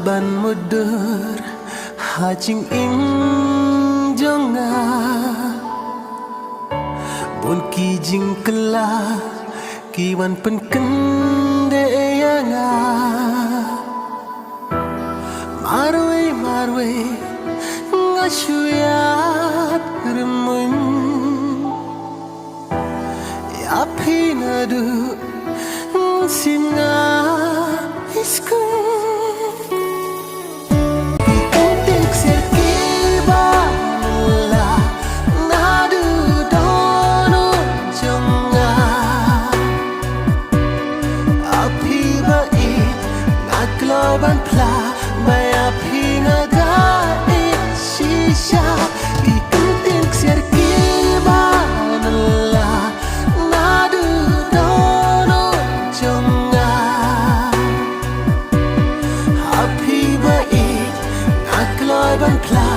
ban mudur hajing ing jonga bun kijing kela kiwan pen kende yanga marwe ngasuyat remun ya pinadu singa iskun ban pla maya pinga da shisha ki kuntin ksir ki banala nadu dono jonga happy ba it akloy ban pla